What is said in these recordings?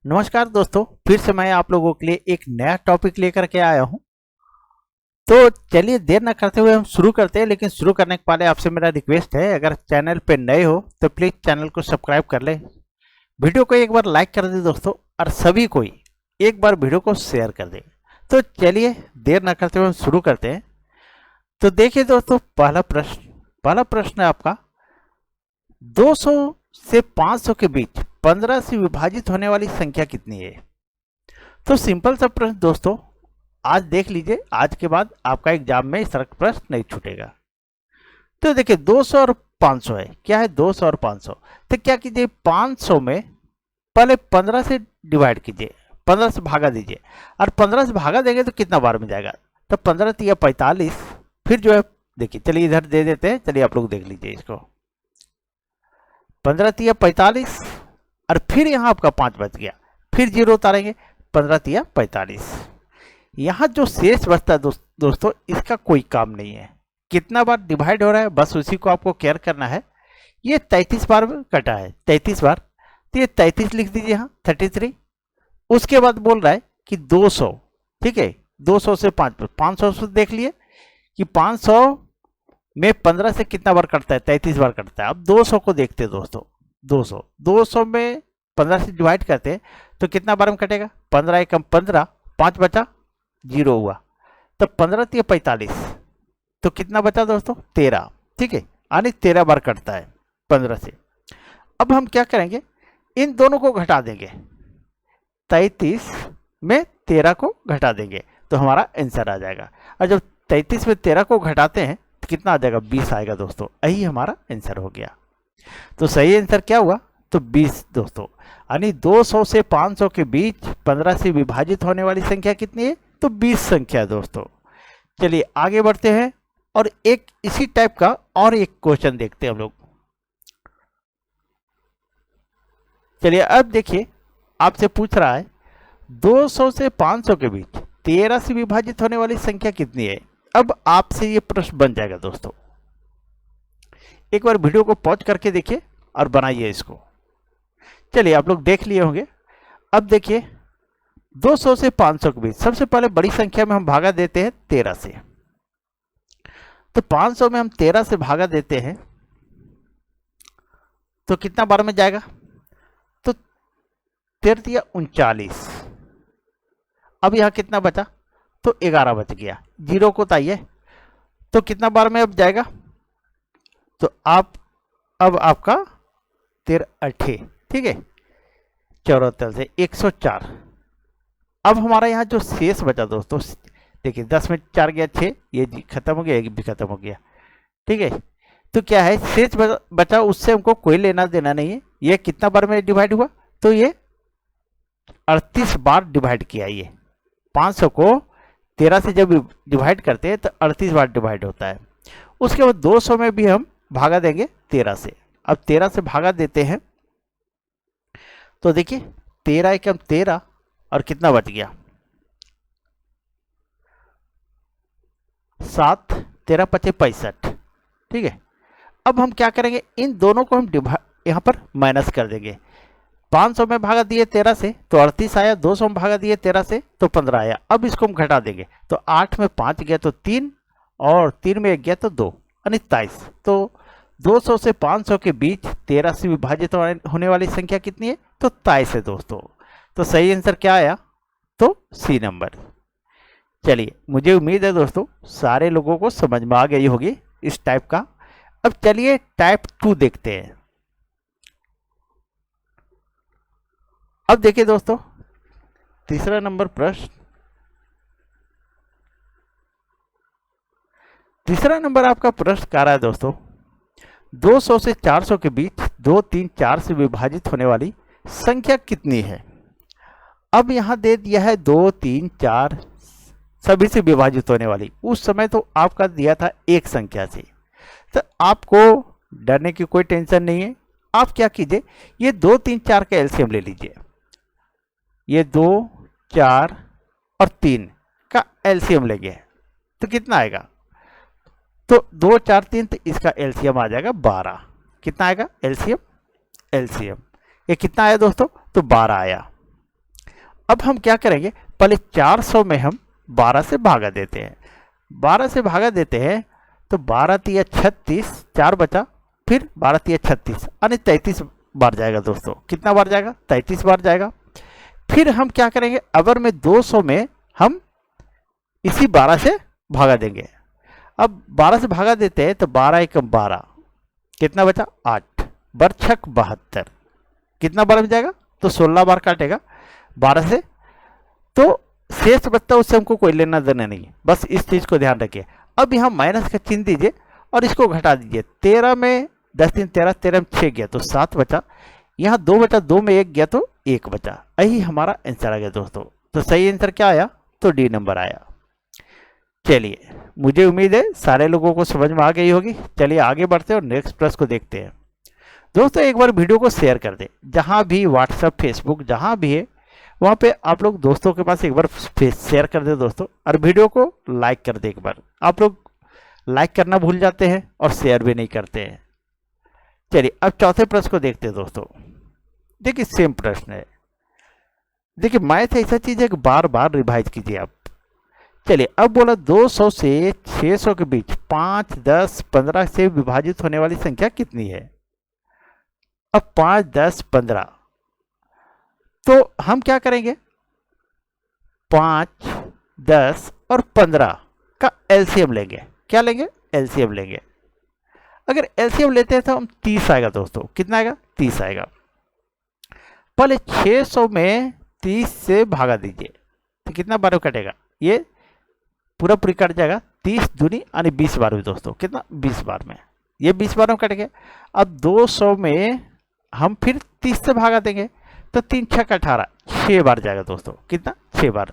नमस्कार दोस्तों, फिर से मैं आप लोगों के लिए एक नया टॉपिक लेकर के आया हूं। तो चलिए देर न करते हुए हम शुरू करते हैं। लेकिन शुरू करने के पहले आपसे मेरा रिक्वेस्ट है, अगर चैनल पे नए हो तो प्लीज़ चैनल को सब्सक्राइब कर लें, वीडियो को एक बार लाइक कर दें दोस्तों, और सभी कोई एक बार वीडियो को शेयर कर दें। तो चलिए देर न करते हुए हम शुरू करते हैं। तो देखिए दोस्तों, पहला प्रश्न है आपका, 200 से 500 के बीच 15 से विभाजित होने वाली संख्या कितनी है। तो सिंपल सा प्रश्न दोस्तों, आज देख लीजिए, आज के बाद आपका एग्जाम में इस तरह का प्रश्न नहीं छूटेगा। तो देखिए 200 और 500 है। क्या है 200 और 500? तो क्या कीजिए, 500 में पहले 15 से डिवाइड कीजिए, 15 से भागा दीजिए, और 15 से भागा देंगे तो कितना बार में जाएगा। तो 15 तिया 45, फिर जो है देखिए, चलिए इधर दे देते हैं, चलिए आप लोग देख लीजिए इसको। 15 तिया 45, और फिर यहाँ आपका 5 बच गया, फिर 0 उतारेंगे, 15 तिया 45। यहाँ जो शेष बचता है दोस्तों, इसका कोई काम नहीं है, कितना बार डिवाइड हो रहा है बस उसी को आपको केयर करना है। ये 33 बार में कटा है, 33 बार, तो ये 33 लिख दीजिए यहाँ, 33। उसके बाद बोल रहा है कि 200, ठीक है, 200 से 500 से देख लिए कि 500 में 15 से कितना बार कटता है, 33 बार कटता है। अब 200 को देखते हैं दोस्तों, 200 में 15 से डिवाइड करते हैं तो कितना बार में कटेगा, 15 एकम 15, 5 बचा, 0 हुआ, तो 15 तिया 45, तो कितना बचा दोस्तों, 13, ठीक है, यानी 13 बार कटता है 15 से। अब हम क्या करेंगे, इन दोनों को घटा देंगे, 33 में 13 को घटा देंगे तो हमारा आंसर आ जाएगा। और जब 33 में 13 को घटाते हैं तो कितना आ जाएगा, 20 आएगा दोस्तों, यही हमारा आंसर हो गया। तो सही आंसर क्या हुआ, तो 20 दोस्तों, यानी 200 से 500 के बीच 15 से विभाजित होने वाली संख्या कितनी है, तो 20 संख्या है दोस्तों। चलिए आगे बढ़ते हैं और एक इसी टाइप का और एक क्वेश्चन देखते हैं हम लोग। चलिए अब देखिए, आपसे पूछ रहा है 200 से 500 के बीच 13 से विभाजित होने वाली संख्या कितनी है। अब आपसे ये प्रश्न बन जाएगा दोस्तों, एक बार वीडियो को पॉज करके देखिए और बनाइए इसको। चलिए आप लोग देख लिए होंगे। अब देखिए 200 से 500 के बीच सबसे पहले बड़ी संख्या में हम भागा देते हैं 13 से। तो 500 में हम 13 से भागा देते हैं तो कितना बार में जाएगा, तो 13 तिया 39। अब यहां कितना बचा, तो 11 बच गया, 0 को ताइए, तो कितना बार में अब जाएगा, तो अब आपका 13 अठे, ठीक है, 74 से 104। अब हमारा यहाँ जो शेष बचा दोस्तों, देखिए 10 में 4 गया 6, ये खत्म हो गया, ये भी खत्म हो गया, ठीक है। तो क्या है, शेष बचा, उससे हमको कोई लेना देना नहीं है। ये कितना बार में डिवाइड हुआ, तो ये 38 बार डिवाइड किया। ये 500 को 13 से जब डिवाइड करते हैं तो 38 बार डिवाइड होता है। उसके बाद 200 में भी हम भागा देंगे 13 से। अब 13 से भागा देते हैं तो देखिए 13 एकम 13, और कितना बच गया, 7, 13 पचे 65, ठीक है। अब हम क्या करेंगे, इन दोनों को हम यहाँ पर माइनस कर देंगे। 500 में भागा दिए 13 से तो 38 आया, 200 में भागा दिए 13 से तो 15 आया। अब इसको हम घटा देंगे, तो 8 में 5 गया तो 3, और 3 में 1 गया तो 2, यानी 23। तो 200 से 500 के बीच 13 से विभाजित होने वाली संख्या कितनी है, तो 23 है दोस्तों। तो सही आंसर क्या आया, तो सी नंबर। चलिए मुझे उम्मीद है दोस्तों सारे लोगों को समझ में आ गई होगी इस टाइप का। अब चलिए टाइप 2 देखते हैं। अब देखिए दोस्तों, तीसरा नंबर प्रश्न, तीसरा नंबर आपका प्रश्न कह रहा है दोस्तों, 200 से 400 के बीच 2, 3, 4 से विभाजित होने वाली संख्या कितनी है। अब यहां दे दिया है 2, 3, 4 सभी से विभाजित होने वाली। उस समय तो आपका दिया था एक संख्या से, तो आपको डरने की कोई टेंशन नहीं है। आप क्या कीजिए, ये 2, 3, 4 का एलसीएम ले लीजिए। ये 2, 4 और 3 का एलसीएम लेंगे तो कितना आएगा, तो 2, 4, 3, तो इसका एलसीएम आ जाएगा 12। कितना आएगा एलसीएम, ये कितना आया दोस्तों, तो 12 आया। अब हम क्या करेंगे, पहले 400 में हम 12 से भागा देते हैं। 12 से भागा देते हैं तो 12 तिया 36, 4 बचा, फिर 12 तिया 36 यानी 33 बार जाएगा दोस्तों। कितना बार जाएगा, 33 बार जाएगा। फिर हम क्या करेंगे, अवर में 200 में हम इसी 12 से भागा देंगे। अब 12 से भागा देते हैं तो 12 एकम 12, कितना बचा 8, बर छक 72, कितना बार में जाएगा तो 16 बार काटेगा 12 से, तो शेष बचता उससे हमको कोई लेना देना नहीं है, बस इस चीज को ध्यान रखिए। अब यहाँ माइनस का चिन्ह दीजिए और इसको घटा दीजिए। 13 में 10 3 13, 13 में 6 गया तो 7 बचा, यहाँ 2 बचा, 2 में 1 गया तो 1 बचा। यही हमारा आंसर आ गया दोस्तों। तो सही आंसर क्या आया, तो डी नंबर आया। चलिए, मुझे उम्मीद है सारे लोगों को समझ में आ गई होगी। चलिए आगे बढ़ते हैं और नेक्स्ट प्रश्न को देखते हैं। दोस्तों एक बार वीडियो को शेयर कर दें, जहाँ भी व्हाट्सएप फेसबुक जहाँ भी है वहाँ पे आप लोग दोस्तों के पास एक बार शेयर कर दें दोस्तों, और वीडियो को लाइक कर दें। एक बार आप लोग लाइक करना भूल जाते हैं और शेयर भी नहीं करते हैं। चलिए अब चौथे प्रश्न को देखते हैं दोस्तों। देखिए सेम प्रश्न है। देखिए मैथ ऐसा चीज है कि बार बार रिवाइज कीजिए आप। चलिए अब बोला 200 से 600 के बीच 5, 10, 15 से विभाजित होने वाली संख्या कितनी है। अब 5, 10, 15, तो हम क्या करेंगे, 5, 10 और 15 का एलसीएम लेंगे। क्या लेंगे, एलसीएम लेंगे। अगर एलसीएम लेते हैं तो हम 30 आएगा दोस्तों। कितना आएगा, 30 आएगा। पहले 600 में 30 से भागा दीजिए तो कितना बार कटेगा, ये पूरा पूरी कट जाएगा। 30 दूनी यानी 20 बार में दोस्तों, कितना 20 बार में, ये 20 बार में कट गया। अब 200 में हम फिर 30 से भागा देंगे तो 3 6 18, 6 बार जाएगा दोस्तों। कितना, 6 बार।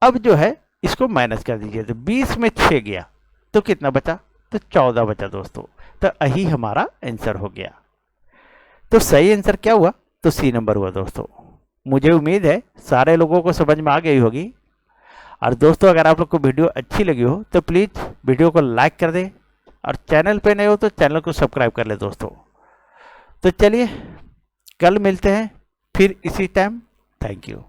अब जो है इसको माइनस कर दीजिए तो 20 में 6 गया तो कितना बचा, तो 14 बचा दोस्तों। तो यही हमारा आंसर हो गया। तो सही आंसर क्या हुआ, तो सी नंबर हुआ दोस्तों। मुझे उम्मीद है सारे लोगों को समझ में आ गई होगी। और दोस्तों अगर आप लोग को वीडियो अच्छी लगी हो तो प्लीज़ वीडियो को लाइक कर दें, और चैनल पे नए हो तो चैनल को सब्सक्राइब कर ले दोस्तों। तो चलिए कल मिलते हैं फिर इसी टाइम। Thank you.